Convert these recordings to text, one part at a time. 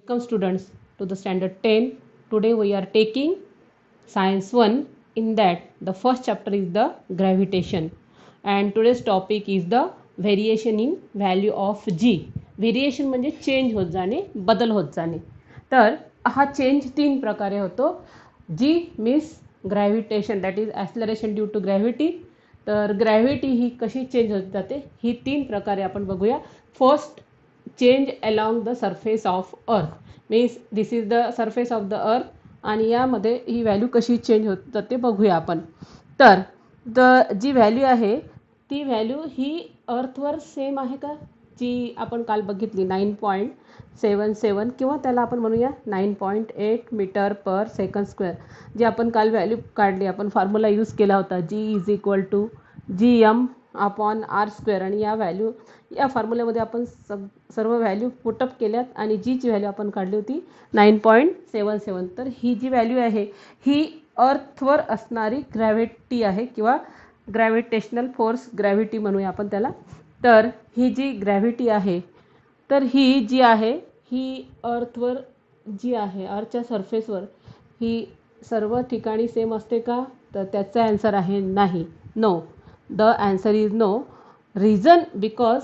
Welcome students to the standard 10. Today we are taking science 1. In that the first chapter is the gravitation and today's topic is the variation in value of G. Variation म्हणजे change होत जाणे, बदल होत जाणे. तर हा change तीन प्रकारे होतो. G means gravitation, that is acceleration due to gravity. तर ग्रॅव्हिटी ही कशी चेंज होत जाते ही तीन प्रकारे आपण बघूया. First, change along the surface of earth, means this is the surface of the अर्थ आणि यामध्ये ही व्हॅल्यू कशी चेंज होत जाते बघूया आपण. तर जी व्हॅल्यू आहे ती व्हॅल्यू ही अर्थवर सेम आहे का, जी आपण काल बघितली 9.77 किंवा त्याला आपण म्हणूया 9.8 मीटर पर सेकंड स्क्वेअर, जी आपण काल व्हॅल्यू काढली, आपण फॉर्म्युला यूज केला होता G=GM/R². आणि या फॉर्म्युल्यामध्ये आपण सर्व व्हॅल्यू पुटअप केल्यात आणि जीची व्हॅल्यू आपण काढली होती 9.77. तर ही जी व्हॅल्यू आहे ही अर्थवर असणारी ग्रॅव्हिटी आहे किंवा ग्रॅव्हिटेशनल फोर्स, ग्रॅव्हिटी म्हणूया आपण त्याला. तर ही जी ग्रॅव्हिटी आहे तर ही जी आहे ही अर्थवर जी आहे, अर्थच्या सरफेसवर ही सर्व ठिकाणी सेम असते का, तर त्याचा आन्सर आहे नाही, no. The answer is no. Reason because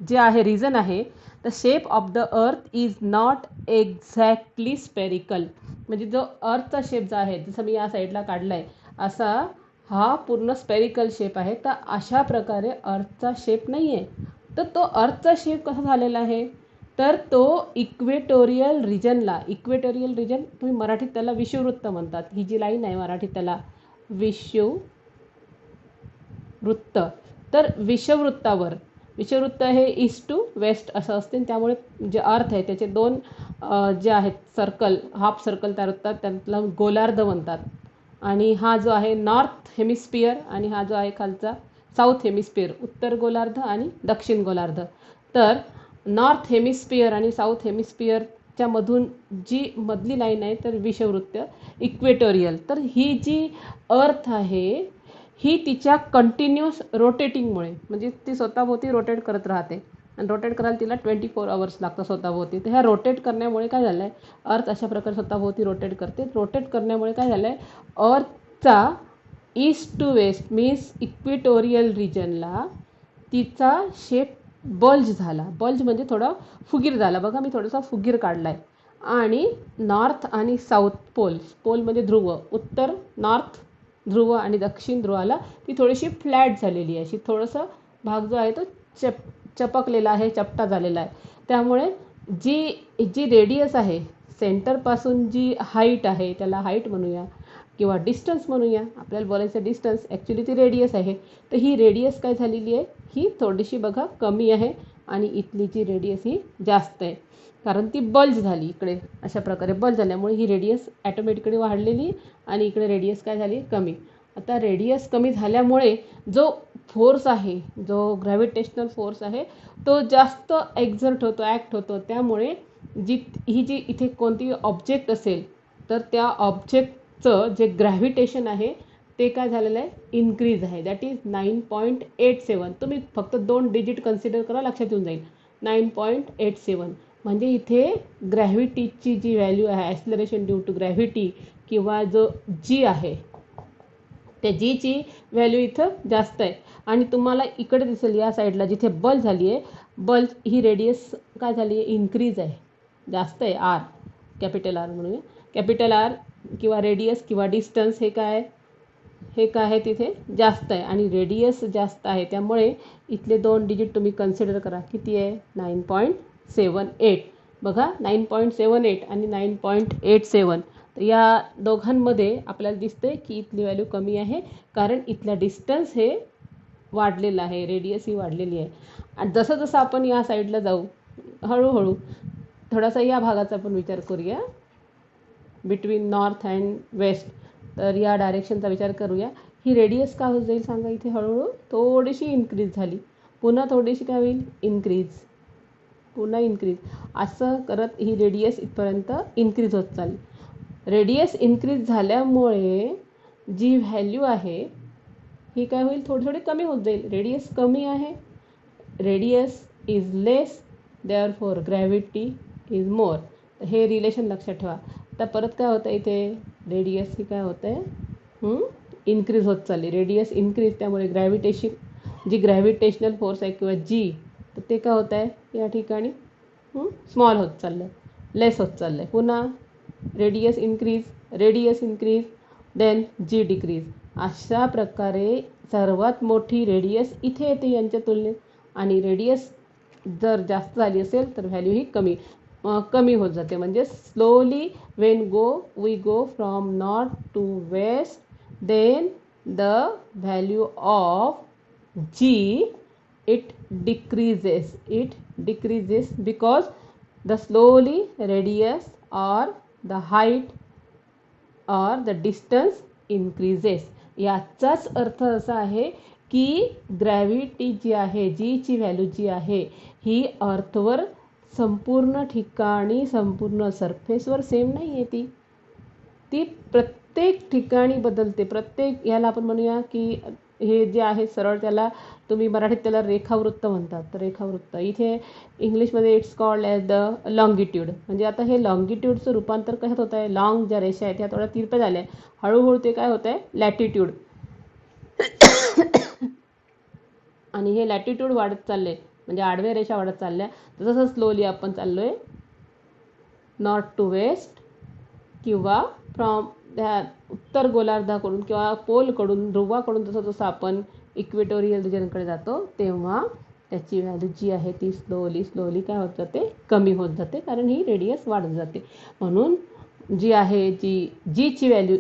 जे आहे रिझन आहे the shape of the earth is not exactly spherical. म्हणजे जो अर्थचा शेप जो आहे, जसं मी या साईडला काढला आहे असा हा पूर्ण स्पेरिकल शेप आहे. तर अशा प्रकारे अर्थचा शेप नाही आहे. तर तो अर्थचा शेप कसा झालेला आहे, तर तो इक्वेटोरियल रिजनला, इक्वेटोरियल रिजन तुम्ही मराठीत त्याला विषुववृत्त म्हणतात. ही जी लाईन आहे मराठीत त्याला विषुववृत्त. तर विषुववृत्त हे ईस्ट टू वेस्ट असं असते. त्यामुळे जे अर्थ आहे त्याचे दोन जे आहेत सर्कल, हाफ सर्कल तयार होतात, त्याला गोलार्ध म्हणतात. आणि हा जो आहे नॉर्थ हेमिस्फिअर आणि हा जो आहे खालचा साऊथ हेमिस्फिअर, उत्तर गोलार्ध आणि दक्षिण गोलार्ध. तर नॉर्थ हेमिस्फिअर आणि साऊथ हेमिस्फिअरच्या मधून जी मधली लाईन आहे तर विषुववृत्त, इक्वेटोरियल. तर ही जी अर्थ आहे ही तिच्या कंटिन्युअस रोटेटिंगमुळे, म्हणजे ती स्वतःभोवती रोटेट करत राहते आणि रोटेट करायला तिला 24 आवर्स लागतात स्वतःभोवती. तर ह्या रोटेट करण्यामुळे काय झालं आहे, अर्थ अशा प्रकारे स्वतःभोवती रोटेट करते. रोटेट करण्यामुळे काय झालं आहे, अर्थचा east to west means equatorial रिजनला तिचा शेप बल्ज झाला. बल्ज म्हणजे थोडा फुगीर झाला. बघा मी थोडासा फुगीर काढला आहे. आणि नॉर्थ आणि साऊथ पोल म्हणजे ध्रुव, उत्तर नॉर्थ ध्रुव आणि दक्षिण ध्रुवाला ती थोडीशी फ्लॅट झालेली आहे. अशी थोडंसं भाग जो आहे तो चपकलेला आहे, चपटा झालेला आहे. त्यामुळे जी रेडियस आहे सेंटरपासून जी हाईट आहे त्याला हाईट म्हणूया किंवा डिस्टन्स म्हणूया, आपल्याला बोलायचं डिस्टन्स, ॲक्च्युली ती रेडियस आहे. तर ही रेडियस काय झालेली आहे, ही थोडीशी बघा कमी आहे आणि इथली जी रेडियस ही जास्त आहे, कारण ती बल्ज झाली. इकडे अशा प्रकारे बल्ज झाल्यामुळे ही रेडियस ॲटोमॅटिकली वाढलेली आणि इकडे रेडियस काय झाली, कमी. आता रेडियस कमी झाल्यामुळे जो फोर्स आहे, जो ग्रॅव्हिटेशनल फोर्स आहे तो जास्त एक्झर्ट होतो, ॲक्ट होतो. त्यामुळे ही जी इथे कोणती ऑब्जेक्ट असेल तर त्या ऑब्जेक्टचं जे ग्रॅव्हिटेशन आहे ते काय झालेलं आहे, इन्क्रीज आहे. That is 9.87. तुम्ही फक्त 2 डिजिट कन्सिडर करा, लक्षात येऊन जाईल 9.87. म्हणजे इथे ग्रॅव्हिटीची जी व्हॅल्यू आहे, ॲक्सिलरेशन ड्यू टू ग्रॅव्हिटी किंवा जो जी आहे त्या जीची व्हॅल्यू इथं जास्त आहे. आणि तुम्हाला इकडे दिसेल या साईडला जिथे बल्ज झाली आहे, बल्ज ही रेडियस काय झाली आहे, इन्क्रीज आहे, जास्त आहे. आर, कॅपिटल आर म्हणूया, कॅपिटल आर किंवा रेडियस किंवा डिस्टन्स हे काय आहे तिथे जास्त आहे आणि रेडियस जास्त आहे. त्यामुळे इथले 2 डिजिट तुम्ही कन्सिडर करा, किती आहे, 9.78. बघा 9.78 आणि 9.87. तर या दोघांमध्ये आपल्याला दिसते की इथली व्हॅल्यू कमी आहे, कारण इथला डिस्टन्स हे वाढलेलं आहे, रेडियस ही वाढलेली आहे. आणि जसं जसं आपण या साईडला जाऊ हळूहळू थोडासा या भागाचा पण विचार करूया, बिटवीन नॉर्थ अँड वेस्ट. तर या डायरेक्शनचा विचार करूया. ही रेडियस का होत जाईल सांगा, इथे हळूहळू थोडीशी इन्क्रीज झाली, पुन्हा थोडीशी काय होईल, इन्क्रीज, पुन्हा इन्क्रीज, असं करत ही रेडियस इथपर्यंत इन्क्रीज होत चालली. रेडियस इन्क्रीज झाल्यामुळे जी व्हॅल्यू आहे ही काय होईल, थोडी थोडी कमी होत जाईल. रेडियस कमी आहे, radius is less, therefore gravity is more. हे रिलेशन लक्षात ठेवा. आता परत काय होतं इथे, रेडियस ही काय होतं आहे, इन्क्रीज होत चालली. रेडियस इन्क्रीज, त्यामुळे जी ग्रॅव्हिटेशनल फोर्स आहे किंवा जी, तर ते काय होत आहे या ठिकाणी स्मॉल होत चाललं आहे, लेस होत चाललं आहे. पुन्हा रेडियस इन्क्रीज देन जी डिक्रीज. अशा प्रकारे सर्वात मोठी रेडियस इथे येते यांच्या तुलनेत, आणि रेडियस जर जास्त झाली असेल तर व्हॅल्यू ही कमी होत जाते. म्हणजे slowly we go from north to west, then the value of g it decreases because the slowly radius or the height or the distance increases. याचाच अर्थ असा आहे की ग्रॅव्हिटी जी आहे, जीची व्हॅल्यू जी आहे ही अर्थवर संपूर्ण ठिकाणी, संपूर्ण सरफेसवर सेम नाही आहे. ती प्रत्येक ठिकाणी बदलते. प्रत्येक, याला आपण म्हणूया की हे जे आहे सरळ, त्याला तुम्ही मराठीत त्याला रेखावृत्त म्हणतात. तर रेखावृत्त इथे इंग्लिशमध्ये इट्स कॉल्ड ॲज द लॉंगिट्यूड. म्हणजे आता हे लॉंगिट्यूडचं रूपांतर कशात होत आहे, लॉंग ज्या रेषा आहेत ह्या थोड्या तिरप्या झाल्या, हळूहळू ते काय होत आहे लॅटिट्यूड, आणि हे लॅटिट्यूड वाढत चालले, म्हणजे आडव्या रेषा वाढत चालल्या. तसं स्लोली आपण चाललो आहे नॉर्थ टू वेस्ट, किंवा फ्रॉम त्या उत्तर गोलार्धाकडून किंवा पोलकडून, ध्रुवाकडून जसं जसं आपण इक्वेटोरियल रिजनकडे जातो तेव्हा त्याची व्हॅल्यू जी आहे ती स्लोली काय होत जाते, कमी होत जाते, कारण ही रेडियस वाढत जाते. म्हणून जी आहे जीची व्हॅल्यू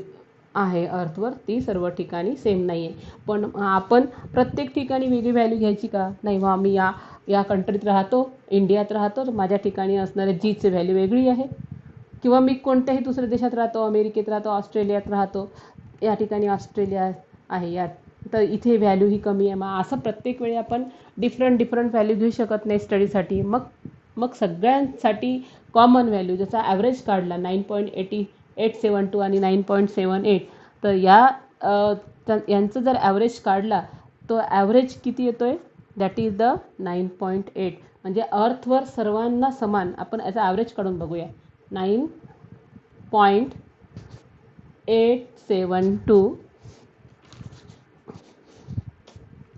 आहे अर्थवर ती सर्व ठिकाणी सेम नाही आहे. पण आपण प्रत्येक ठिकाणी वेगळी व्हॅल्यू घ्यायची का, नाही. मग आम्ही या कंट्रीत राहतो, इंडियात राहतो, तर माझ्या ठिकाणी असणाऱ्या जीची व्हॅल्यू वेगळी आहे. किंवा मी कोणत्याही दुसऱ्या देशात राहतो, अमेरिकेत राहतो, ऑस्ट्रेलियात राहतो, या ठिकाणी ऑस्ट्रेलिया आहे, यात तर इथे व्हॅल्यू ही कमी आहे. मग असं प्रत्येक वेळी आपण डिफरंट व्हॅल्यू घेऊ शकत नाही स्टडीसाठी. मग सगळ्यांसाठी कॉमन व्हॅल्यू, जसा ॲव्हरेज काढला 9.872 आणि 9.78, तर यांचं जर ॲव्हरेज काढला तो ॲव्हरेज किती येतो आहे, दॅट इज द 9.8. म्हणजे अर्थवर सर्वांना समान. आपण याचा ॲव्हरेज काढून बघूया. 9.872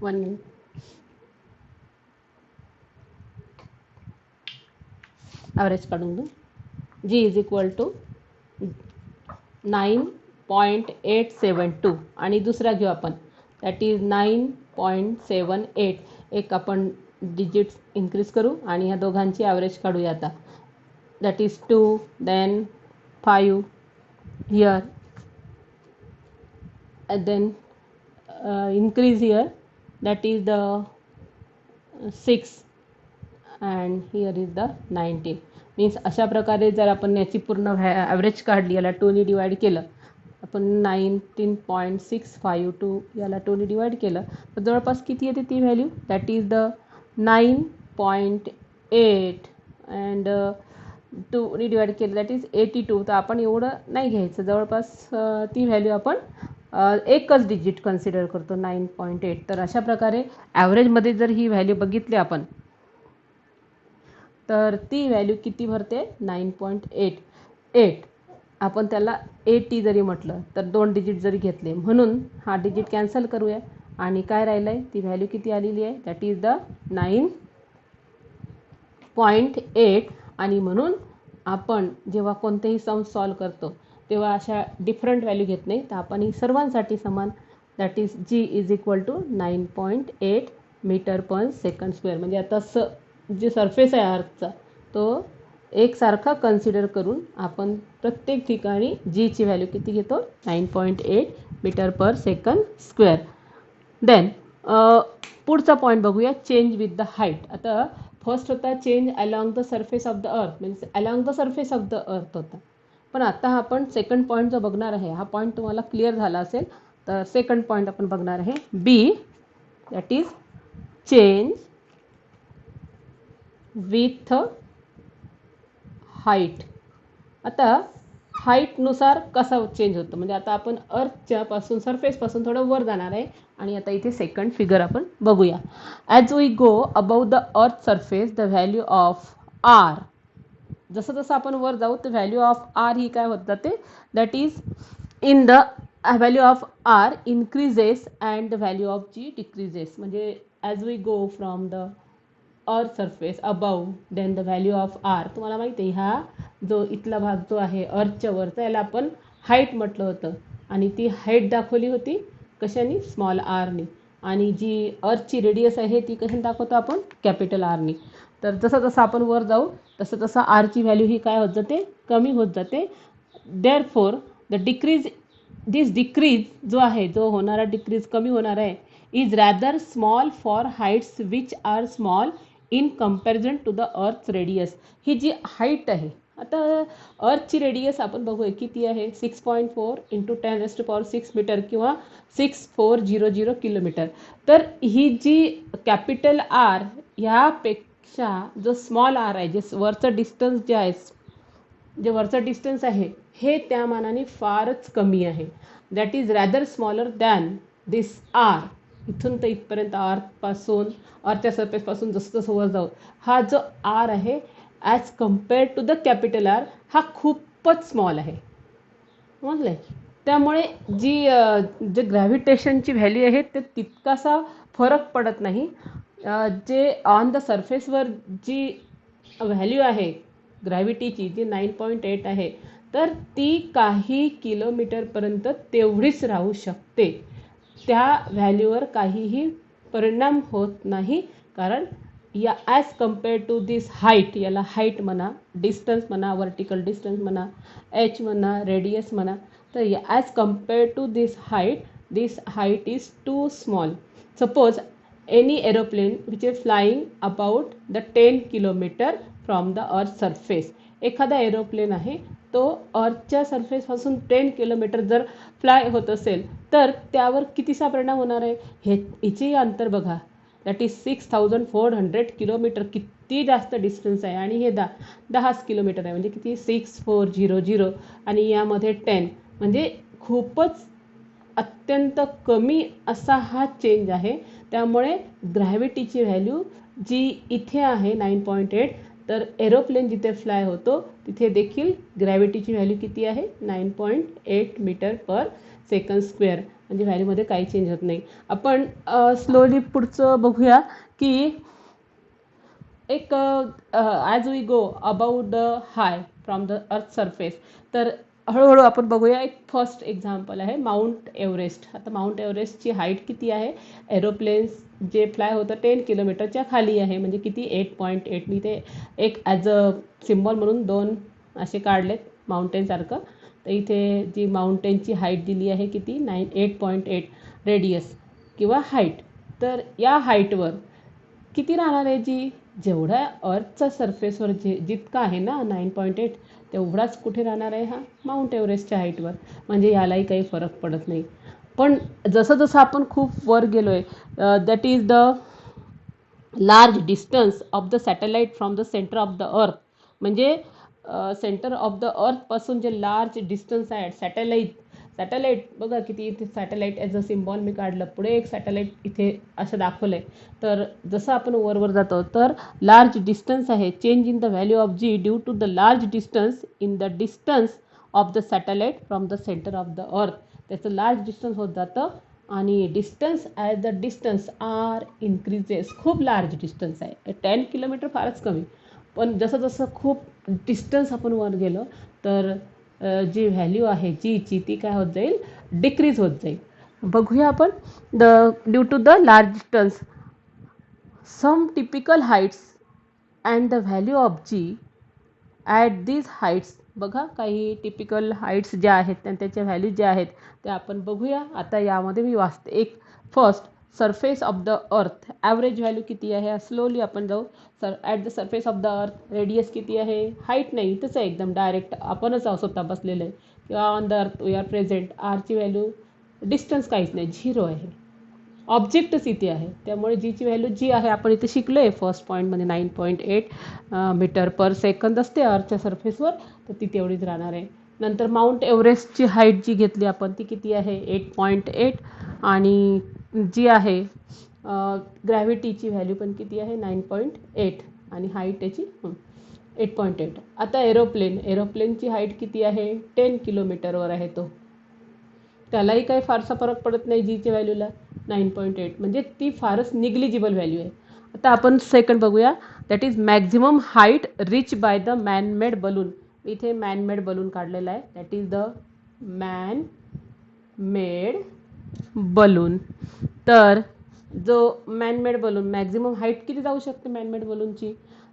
1 minute. ॲव्हरेज काढून दो. जी इज इक्वल टू 9.872 आणि दुसरा घेऊ आपण, दॅट इज 9.78. एक आपण डिजिट्स इन्क्रीज करू आणि ह्या दोघांची ॲव्हरेज काढूया आता. That is 2, then 5 here, then increase here, that is the 6, and here is the 19. Means अशा प्रकारे जर आपण याची पूर्ण ॲव्हरेज काढली, याला 2ने डिवाइड केलं, आपण 19.652 याला 2ने डिवाइड केलं, तर जवळपास किती येते ती value, that is the 9.8 and 2ने डिवाइड केलं, दॅट इज 82. तर आपण एवढं नाही घ्यायचं, जवळपास ती व्हॅल्यू आपण एकच डिजिट कन्सिडर करतो, 9.8. तर अशा प्रकारे ॲव्हरेजमध्ये जर ही व्हॅल्यू बघितली आपण, तर ती व्हॅल्यू किती भरते, 9.88. आपण त्याला 80 जरी म्हटलं तर 2 डिजिट जरी घेतले, म्हणून हा डिजिट कॅन्सल करूया, आणि काय राहिलं आहे, ती व्हॅल्यू किती आलेली आहे, दॅट इज द 9.8. आणि म्हणून आपण जेव्हा कोणतेही सम सॉल्व करतो तेव्हा अशा डिफरंट व्हॅल्यू घेत नाही, तर आपण ही सर्वांसाठी समान, that is g is equal to 9.8 metre per second square. म्हणजे आता जे सरफेस आहे अर्थचा तो एकसारखा कन्सिडर करून आपण प्रत्येक ठिकाणी जीची व्हॅल्यू किती घेतो, 9.8 metre per second square. Then पुढचा पॉईंट बघूया, चेंज विथ द हाईट. आता फर्स्ट होता change along the surface of the अर्थ, means along the surface of the अर्थ होता. पण आता आपण सेकंड पॉईंट जो बघणार आहे, हा पॉईंट तुम्हाला क्लिअर झाला असेल, तर सेकंड पॉईंट आपण बघणार आहे B, that is change with height. आता हाईटनुसार कसा चेंज होतो, म्हणजे आता आपण अर्थच्या पासून, सरफेसपासून थोडं वर जाणार आहे, आणि आता इथे सेकंड फिगर आपण बघूया. As we go above the earth surface the value of r जसं जसं आपण वर जाऊ तर व्हॅल्यू ऑफ आर ही काय होत जाते, that is in the value of R increases and the value of G decreases. म्हणजे as we go from the earth surface above then the value of R. तुम्हाला माहिती आहे हा जो इथला भाग जो आहे अर्थच्या वरचा याला आपण हाईट म्हटलं होतं आणि ती हाईट दाखवली होती कशाने, स्मॉल आरनी. आणि जी अर्थची रेडियस आहे ती कशाने दाखवतो आपण, कॅपिटल आरनी. तर जसं जसं आपण वर जाऊ तसं तसं आरची व्हॅल्यू ही काय होत जाते, कमी होत जाते. Therefore the decrease, this decrease जो आहे, जो होणारा डिक्रीज कमी होणार आहे, is rather small for heights which are small in comparison to the earth's radius. ही जी हाईट आहे, आता अर्थची रेडियस आपण बघूया किती आहे, 6.4 इंटू 10⁶ मीटर किंवा 6400 किलोमीटर. तर ही जी कॅपिटल आर ह्यापेक्षा जो स्मॉल आर आहे, जे वरचं डिस्टन्स जे आहे, जे वरचं डिस्टन्स आहे हे त्या मानाने फारच कमी आहे. That is rather smaller than this r. इथून तर इथपर्यंत अर्थपासून, अर्थच्या सरफेसपासून जसं जसं वर जाऊ हा जो आर आहे as compare to the capital r हा खूपच स्मॉल आहे. समजलं. त्यामुळे जे ग्रॅव्हिटेशनची व्हॅल्यू आहे ते तितकासा फरक पडत नाही. जे ऑन द सरफेसवर जी व्हॅल्यू आहे ग्रॅव्हिटीची, जी 9.8 आहे, तर ती काही किलोमीटरपर्यंत तेवढीच राहू शकते. त्या व्हॅल्यूवर काहीही परिणाम होत नाही, कारण या as compare to this height, याला हाईट म्हणा, डिस्टन्स म्हणा, वर्टिकल डिस्टन्स म्हणा, एच म्हणा, रेडियस म्हणा, तर as compare to this height is too small. Suppose any aeroplane which is flying about the 10 kilometre from the earth surface. एखादा aeroplane आहे तो अर्थच्या सरफेसपासून 10 किलोमीटर जर फ्लाय होत असेल तर त्यावर कितीसा परिणाम होणार आहे, हिचेही अंतर बघा. That is 6400 kilometre. किती जास्त डिस्टन्स आहे. आणि हे 10 किलोमीटर आहे, म्हणजे किती, 6400 आणि यामध्ये 10, म्हणजे खूपच अत्यंत कमी असा हा चेंज आहे. त्यामुळे ग्रॅव्हिटीची व्हॅल्यू जी इथे आहे 9.8, तर एरोप्लेन जिथे फ्लाय होतो तिथे देखील ग्रॅव्हिटीची व्हॅल्यू किती आहे, 9.8 मीटर पर सेकंड स्क्वेअर. म्हणजे व्हॅल्यूमध्ये काही चेंज होत नाही. आपण स्लोली पुढचं बघूया की एक as we go about the high from the earth surface. तर हळूहळू आपण बघूया. एक फर्स्ट एक्झाम्पल आहे माउंट एव्हरेस्ट. आता माउंट एव्हरेस्टची हाईट किती आहे, एरोप्लेन्स जे फ्लाय होतं 10 किलोमीटरच्या खाली आहे, म्हणजे किती, 8.8. मी ते एक ॲज अ सिम्बॉल म्हणून 2 असे काढलेत माउंटेनसारखं. तर इथे जी माउंटेनची हाईट दिली आहे किती, 8.8 रेडियस किंवा हाईट. तर या हाईटवर किती राहणार आहे, जी जेवढ्या अर्थचा सरफेसवर जितका आहे ना 9.8, तेवढाच कुठे राहणार आहे, हा माउंट एव्हरेस्टच्या हाईटवर. म्हणजे यालाही काही फरक पडत नाही. पण जसं जसं आपण खूप वर गेलो आहे, that is the large distance of the satellite from the centre of the अर्थ. म्हणजे सेंटर ऑफ द अर्थपासून जे लार्ज डिस्टन्स आहे, सॅटेलाईट बघा किती, इथे सॅटेलाईट ॲज अ सिम्बॉल मी काढलं, पुढे एक सॅटेलाईट इथे असं दाखवलं आहे. तर जसं आपण वरवर जातो तर लार्ज डिस्टन्स आहे, change in the value of g due to the large distance in the distance of the satellite from the centre of the earth. त्याचं लार्ज डिस्टन्स होत जातं आणि distance as the distance are increases. खूप large distance आहे, 10 kilometre फारच कमी. पण जसं जसं खूप डिस्टन्स आपण वर गेलो तर जी व्हॅल्यू आहे जीची ती काय होत जाईल, डिक्रीज होत जाईल. बघूया आपण. Due to the large distance some typical heights and the value of g at these heights. बघा काही टिपिकल हाईट्स ज्या आहेत आणि त्याच्या व्हॅल्यू ज्या आहेत त्या आपण बघूया. आता यामध्ये मी वाचते. एक फर्स्ट, सरफेस ऑफ द अर्थ ॲव्हरेज व्हॅल्यू किती आहे, स्लोली आपण जाऊ. At the surface of the अर्थ रेडियस किती आहे, हाईट नाही इथंच आहे एकदम डायरेक्ट, आपणच स्वतः बसलेलं आहे किंवा on the earth we are present. आरची व्हॅल्यू, डिस्टन्स काहीच नाही, 0 आहे. ऑब्जेक्टच इथे आहे, त्यामुळे जीची व्हॅल्यू जी आहे आपण इथे शिकलो आहे फर्स्ट पॉईंटमध्ये 9.8 मीटर पर सेकंद असते अर्थच्या सरफेसवर, तर ती तेवढीच राहणार आहे. नंतर माउंट एव्हरेस्टची हाईट जी घेतली आपण ती किती आहे, 8.8. आणि जी आहे ग्रॅव्हिटीची व्हॅल्यू पण किती आहे, 9.8. आणि हाईट त्याची 8.8. आता एरोप्लेनची हाईट किती आहे? 10 किलोमीटरवर आहे तो. त्यालाही काही फारसा फरक पडत नाही जीच्या व्हॅल्यूला. 9.8 म्हणजे ती फारच निग्लिजिबल व्हॅल्यू आहे. आता आपण सेकंड बघूया. That is maximum height rich by the man-made balloon. इथे मॅनमेड बलून काढलेला आहे. That is the man made balloon. तर जो मॅनमेड बलून मॅक्झिमम हाईट किती जाऊ शकते मॅनमेड बलूनची?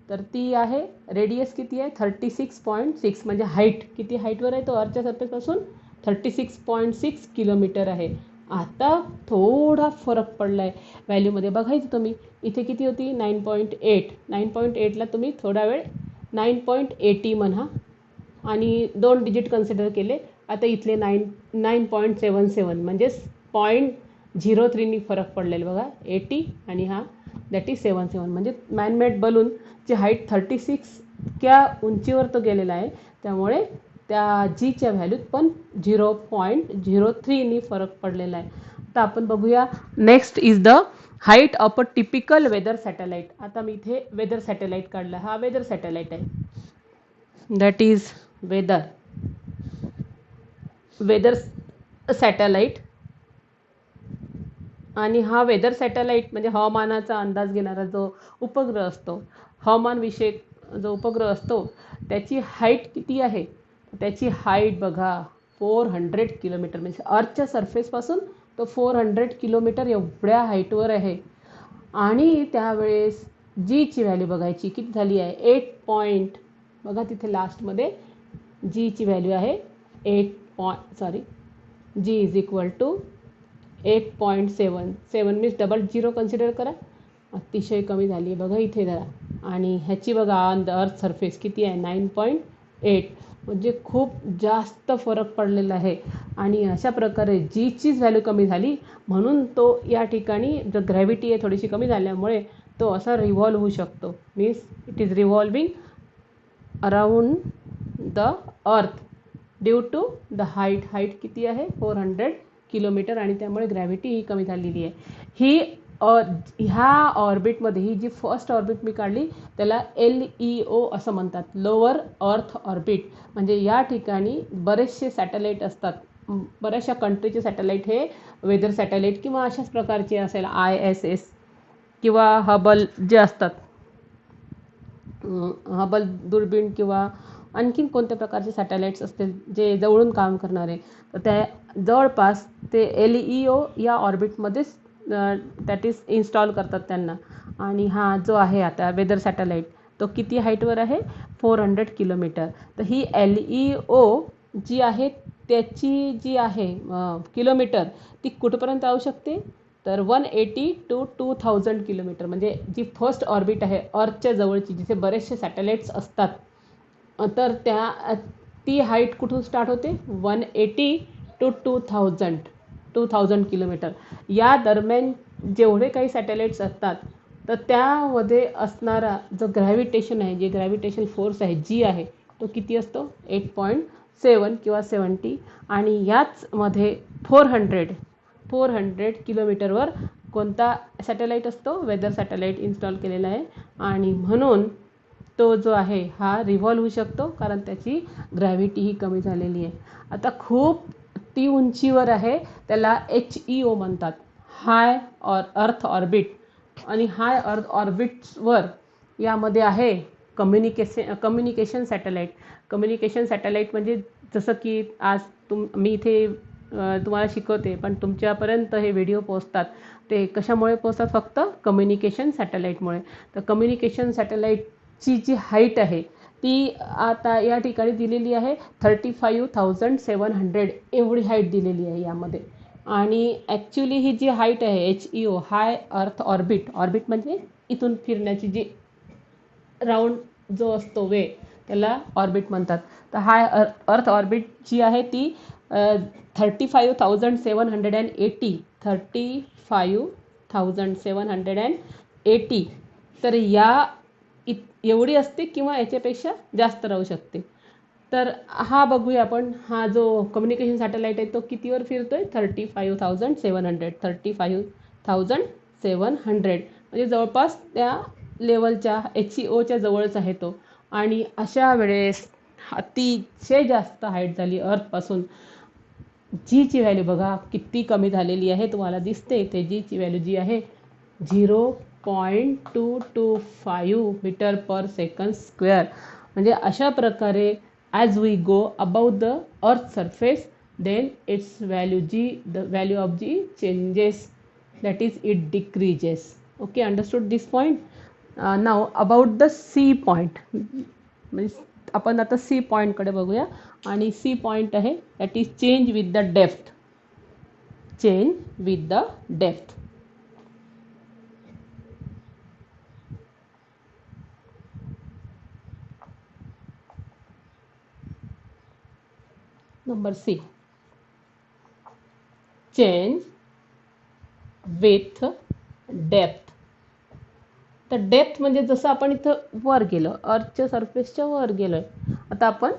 तर ती आहे, रेडियस किती आहे? 36.6. म्हणजे हाईट किती हाईटवर आहे तो अर्थच्या सरफेसपासून? 36.6 किलोमीटर आहे. आता थोडा फरक पडला आहे व्हॅल्यूमध्ये. बघायचं तुम्ही इथे किती होती? 9.8. 9.8ला तुम्ही थोडा वेळ 9.80 म्हणा आणि 2 डिजिट कन्सिडर केले. आता इथले 9.77 म्हणजेच 0.03नी फरक पडलेला बघा. 80 आणि हा दॅट इज 77. म्हणजे मॅनमेड बलूनची हाईट 36 क्या उंचीवर तो गेलेला आहे. त्यामुळे त्या जीच्या व्हॅल्यूत पण 0.03नी फरक पडलेला आहे. आता आपण बघूया next is the height of a typical weather satellite. आता मी इथे वेदर सॅटेलाइट काढला. हा वेदर सॅटेलाइट आहे. That is weather satellite. आणि हा वेदर सॅटेलाइट म्हणजे हवामानाचा अंदाज घेणारा जो उपग्रह असतो, हवामानविषयक जो उपग्रह असतो त्याची हाईट किती आहे? त्याची हाईट बघा 400 किलोमीटर. म्हणजे अर्थच्या सरफेसपासून तो 400 किलोमीटर एवढ्या हाईटवर आहे. आणि त्यावेळेस जीची व्हॅल्यू बघायची किती झाली आहे? 8. बघा तिथे लास्टमध्ये जीची व्हॅल्यू आहे 8. G is equal to 8.7. 7 means double 0 consider करा. अतिशय कमी झाली आहे बघा इथे जरा. आणि ह्याची बघा ऑन द अर्थ सरफेस किती आहे? 9.8. म्हणजे खूप जास्त फरक पडलेला आहे. आणि अशा प्रकारे जीचीच व्हॅल्यू कमी झाली म्हणून तो या ठिकाणी जो ग्रॅव्हिटी आहे थोडीशी कमी झाल्यामुळे तो असा रिव्हॉल्व होऊ शकतो. Means it is revolving around the earth due to the height किती आहे? 400 किलोमीटर. आणि त्यामुळे ग्रॅव्हिटी ही कमी झालेली आहे. ह्या ऑर्बिटमध्ये ही जी फर्स्ट ऑर्बिट मी काढली त्याला LEO असं म्हणतात, लोअर अर्थ ऑर्बिट. म्हणजे या ठिकाणी बरेचसे सॅटेलाईट असतात. बऱ्याचशा कंट्रीचे सॅटेलाईट हे वेदर सॅटेलाईट किंवा अशाच प्रकारचे असेल ISS किंवा हबल जे असतात, हबल दुर्बीण किंवा आणखीन कोणत्या प्रकारचे सॅटेलाईट्स असतील जे जवळून काम करणारे, तर त्या जवळपास ते LEO या ऑर्बिटमध्येच दॅट इज इन्स्टॉल करतात त्यांना. आणि हा जो आहे आता वेदर सॅटेलाईट तो किती हाईटवर आहे? 400 किलोमीटर. तर ही LEO जी आहे त्याची जी आहे किलोमीटर ती कुठपर्यंत जाऊ शकते? तर 180 to 2000 किलोमीटर. म्हणजे जी फर्स्ट ऑर्बिट आहे अर्थच्या जवळची जिथे बरेचसे सॅटेलाईट्स असतात, तर ती हाईट कुठून स्टार्ट होते? 180 to 2000 किलोमीटर. या दरम्यान जेवढे काही सॅटेलाईट्स असतात तर त्यामध्ये असणारा जो ग्रॅव्हिटेशन आहे, जे ग्रॅव्हिटेशन फोर्स आहे जी आहे तो किती असतो? 8.7 किंवा 70. आणि याचमध्ये 400 किलोमीटरवर कोणता सॅटेलाईट असतो? वेदर सॅटेलाईट इन्स्टॉल केलेला आहे. आणि म्हणून तो जो आहे हा रिव्हॉल्व होऊ शकतो कारण त्याची ग्रॅव्हिटी ही कमी झालेली आहे. आता खूप ती उंचीवर आहे त्याला HEO म्हणतात, हाय अर्थ ऑर्बिट. आणि हाय अर्थ ऑर्बिट्सवर यामध्ये आहे कम्युनिकेशन सॅटेलाईट. कम्युनिकेशन सॅटेलाईट म्हणजे जसं की आज मी इथे तुम्हाला शिकवते पण तुमच्यापर्यंत हे व्हिडिओ पोहोचतात ते कशामुळे पोहोचतात? फक्त कम्युनिकेशन सॅटेलाईटमुळे. तर कम्युनिकेशन सॅटेलाईटची जी हाईट आहे ती आता या ठिकाणी दिलेली आहे 35,700 एवढी हाईट दिलेली आहे यामध्ये. आणि ॲक्च्युली ही जी हाईट आहे HEO हाय अर्थ ऑर्बिट म्हणजे इथून फिरण्याची जी राऊंड जो असतो वे त्याला ऑर्बिट म्हणतात. तर हाय अर्थ ऑर्बिट जी आहे ती 35,780. तर एवढी असते किंवा याच्यापेक्षा जास्त राहू शकते. तर हा बघूया आपण. हा जो कम्युनिकेशन सॅटेलाईट आहे तो कितीवर फिरतोय? 35,700 म्हणजे जवळपास त्या लेवलच्या HEOच्या जवळच आहे तो. आणि अशा वेळेस अतिशय जास्त हाईट झाली अर्थपासून. जीची व्हॅल्यू बघा किती कमी झालेली आहे, तुम्हाला दिसते इथे जीची व्हॅल्यू जी आहे 0.225 मीटर पर सेकंड स्क्वेअर. म्हणजे अशा प्रकारे as we go about the earth surface then its value g, the value of g changes, that is it decreases. Okay, understood this point? Now about the C point, म्हणजे आपण आता C point कडे बघूया. आणि C point आहे that is change with the depth, change with the depth. Number C, change with depth. तर depth म्हणजे जसं आपण इथं वर गेलो, अर्थच्या सरफेसच्या वर गेलोय, आता आपण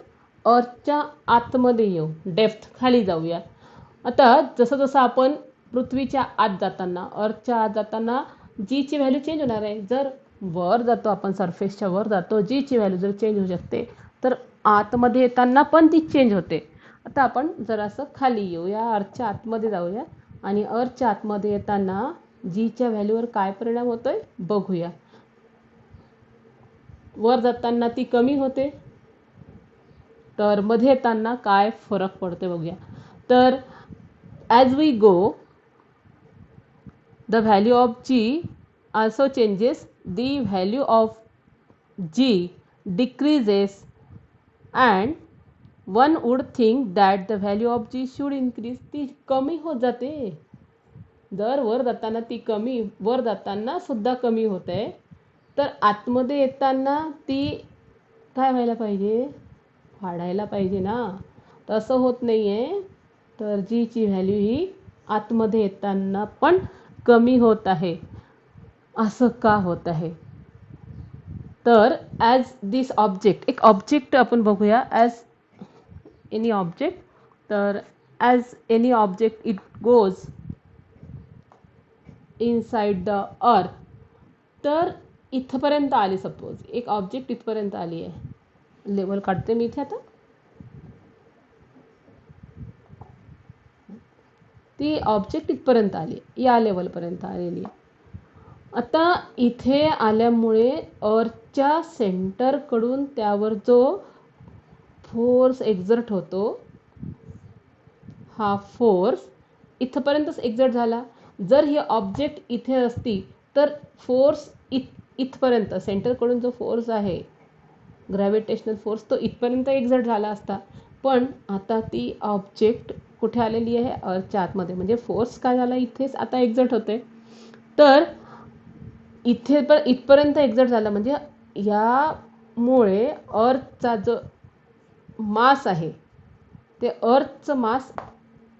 अर्थच्या आतमध्ये येऊ, डेप्थ खाली जाऊया. आता जसं जसं आपण पृथ्वीच्या आत जाताना, अर्थच्या आत जाताना जीची व्हॅल्यू चेंज होणार आहे. जर वर जातो आपण, सरफेसच्या वर जातो, जीची व्हॅल्यू जर चेंज होऊ शकते तर आतमध्ये येताना पण ती चेंज होते. आता आपण जरासं खाली येऊया, अर्थच्या आतमध्ये जाऊया आणि अर्थच्या आतमध्ये येताना जीच्या व्हॅल्यूवर काय परिणाम होतोय बघूया. वर जाताना ती कमी होते, तर मध्ये येताना काय फरक पडते बघूया. तर as we go the value of g also changes, the value of g decreases and one would think that the value of g should increase. ती कमी होत जाते, जर वर जाताना ती कमी, वर जाताना सुद्धा कमी होते, तर आतमध्ये येताना ती काय व्हायला पाहिजे, वाढायला पाहिजे ना. तसं होत नाही आहे, तर जीची व्हॅल्यू ही आतमध्ये येताना पण कमी होत आहे. असं का होत आहे? तर ॲज दिस ऑब्जेक्ट, एक ऑब्जेक्ट आपण बघूया, ॲज एनी ऑब्जेक्ट. तर as any object it goes inside the earth. तर इथपर्यंत आली, सपोज एक ऑब्जेक्ट इथपर्यंत आली आहे, लेवल काढते मी इथे. आता ती ऑब्जेक्ट इथपर्यंत आली, या लेवलपर्यंत आलेली आहे. आता इथे आल्यामुळे अर्थच्या सेंटरकडून त्यावर जो फोर्स एक्झर्ट होतो, हा फोर्स इथपर्यंतच एक्झर्ट झाला. जर ही ऑब्जेक्ट इथे असती तर फोर्स इथपर्यंत, सेंटरकडून जो फोर्स आहे ग्रॅव्हिटेशनल फोर्स, तो इथपर्यंत एक्झर्ट झाला असता. पण आता ती ऑब्जेक्ट कुठे आलेली आहे, अर्थच्या आतमध्ये, म्हणजे फोर्स काय झाला, इथेच आता एक्झर्ट होते. तर इथे पण इथपर्यंत एक्झर्ट झाला, म्हणजे यामुळे अर्थचा जो मास आहे, ते अर्थचं मास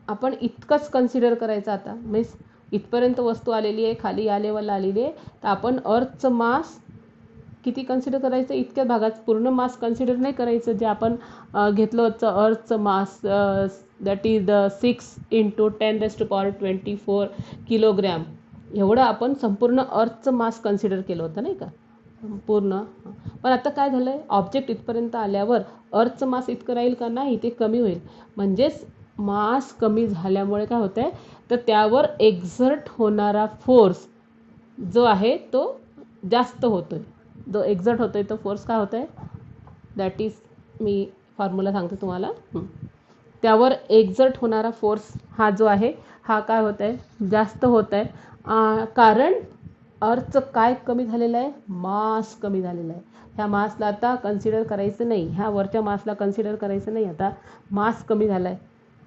आपण इतकंच कन्सिडर करायचं. आता मीन्स इथपर्यंत वस्तू आलेली आहे, खाली या लेवलला आलेली आहे, तर आपण अर्थचं मास किती कन्सिडर करायचं, इतक्या भागात, पूर्ण मास कन्सिडर नाही करायचं. जे आपण घेतलं होतं अर्थचं मास, दॅट इज द 6 × 10⁻24 किलोग्रॅम, एवढं आपण संपूर्ण अर्थचं मास कन्सिडर केलं होतं, नाही का, पूर्ण. पण आता काय झालं आहे, ऑब्जेक्ट इथपर्यंत आल्यावर अर्थचं मास इतकं राहील का, नाही, ते कमी होईल. म्हणजेच मास कमी झाल्यामुळे काय होतं आहे, तर त्यावर एक्झर्ट होणारा फोर्स जो आहे तो जास्त होतो आहे. जो एक्झर्ट होतो आहे तो फोर्स काय होतो आहे, दॅट इज, मी फॉर्म्युला सांगते तुम्हाला. त्यावर एक्झर्ट होणारा फोर्स हा जो आहे, हा काय होत आहे, जास्त होत आहे. कारण अर्थचं काय कमी झालेलं आहे, मास कमी झालेला आहे. ह्या मासला आता कन्सिडर करायचं नाही, ह्या वरच्या मासला कन्सिडर करायचं नाही, आता मास कमी झाला आहे,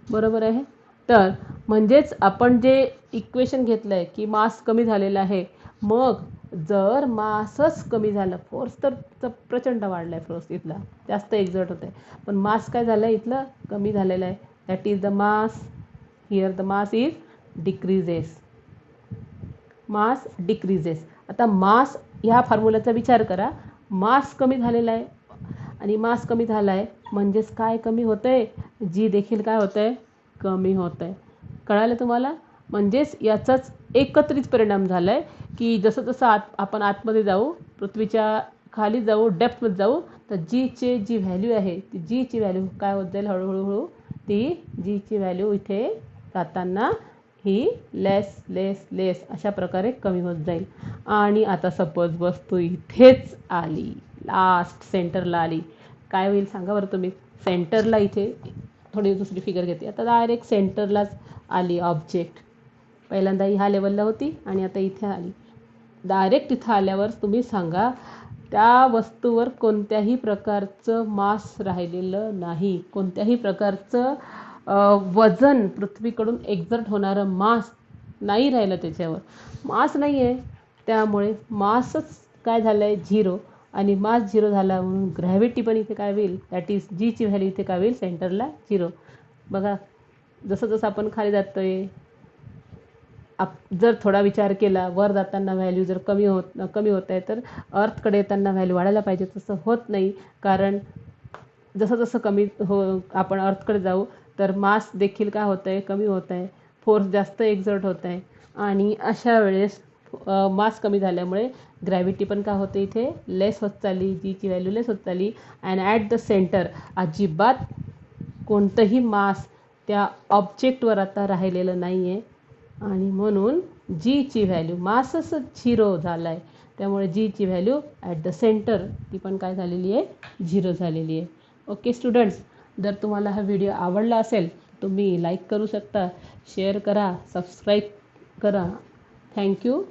बरोबर आहे. तर म्हणजेच आपण जे इक्वेशन घेतलं आहे की मास कमी झालेला आहे, मग जर मासच कमी झालं, फोर्स तर प्रचंड वाढला आहे, फोर्स इथला जास्त एक्झर्ट होत आहे, पण मास काय झालं आहे, इथलं कमी झालेलं आहे. That is the mass, here the mass is decreases, mass decreases. आता मास, ह्या फॉर्म्युलाचा विचार करा, मास कमी झालेला आहे आणि मास कमी झाला आहे म्हणजेच काय कमी होतं आहे, जी देखील काय होतं आहे, कमी होतं आहे. कळालं तुम्हाला? म्हणजेच याचाच एकत्रित परिणाम झाला आहे की जसं जसं आपण आतमध्ये जाऊ, पृथ्वीच्या खाली जाऊ, डेप्थमध्ये जाऊ, तर जीचे जी व्हॅल्यू आहे ती जीची व्हॅल्यू काय होत जाईल, हळूहळू ती जीची व्हॅल्यू इथे जाताना ही लेस अशा प्रकारे कमी होत जाईल. आणि आता सपोज वस्तू इथेच आली, लास्ट सेंटरला आली, काय होईल सांगा बरं तुम्ही. सेंटरला इथे थोडी दुसरी फिगर घेते, आता डायरेक्ट सेंटरलाच आली ऑब्जेक्ट. पहिल्यांदा ह्या लेवलला होती आणि आता इथे आली. डायरेक्ट इथं आल्यावर तुम्ही सांगा त्या वस्तूवर कोणत्याही प्रकारचं मास राहिलेलं नाही, कोणत्याही प्रकारचं वजन पृथ्वीकडून एक्झर्ट होणारं मास नाही राहिलं, त्याच्यावर मास नाही आहे. त्यामुळे मासच काय झालं आहे, झिरो. आणि मास झिरो झाला म्हणून ग्रॅव्हिटी पण इथे काय होईल, दॅट इज जीची व्हॅल्यू इथे काय होईल, सेंटरला झिरो. बघा जसं जसं आपण खाली जातो आहे, जर थोडा विचार केला, वर जाताना व्हॅल्यू जर कमी होत आहे, तर अर्थकडे येताना व्हॅल्यू वाढायला पाहिजे. तसं होत नाही, कारण जसं जसं आपण अर्थकडे जाऊ तर मास देखील काय होत आहे, कमी होत आहे, फोर्स जास्त एक्झर्ट होत आहे. आणि अशा वेळेस मास कमी झाल्यामुळे ग्रॅव्हिटी पण काय होते, इथे लेस होत चालली, जीची व्हॅल्यू लेस होत चालली. अँड ॲट द सेंटर अजिबात कोणतंही मास त्या ऑब्जेक्टवर आता राहिलेलं नाही आहे. आणि म्हणून जीची व्हॅल्यू, मासच झिरो झाला आहे, त्यामुळे जीची व्हॅल्यू ॲट द सेंटर ती पण काय झालेली आहे, झिरो झालेली आहे. ओके स्टुडंट्स, जर तुम्हाला हा व्हिडिओ आवडला असेल तुम्ही लाईक करू शकता, शेअर करा, सबस्क्राईब करा. थँक्यू.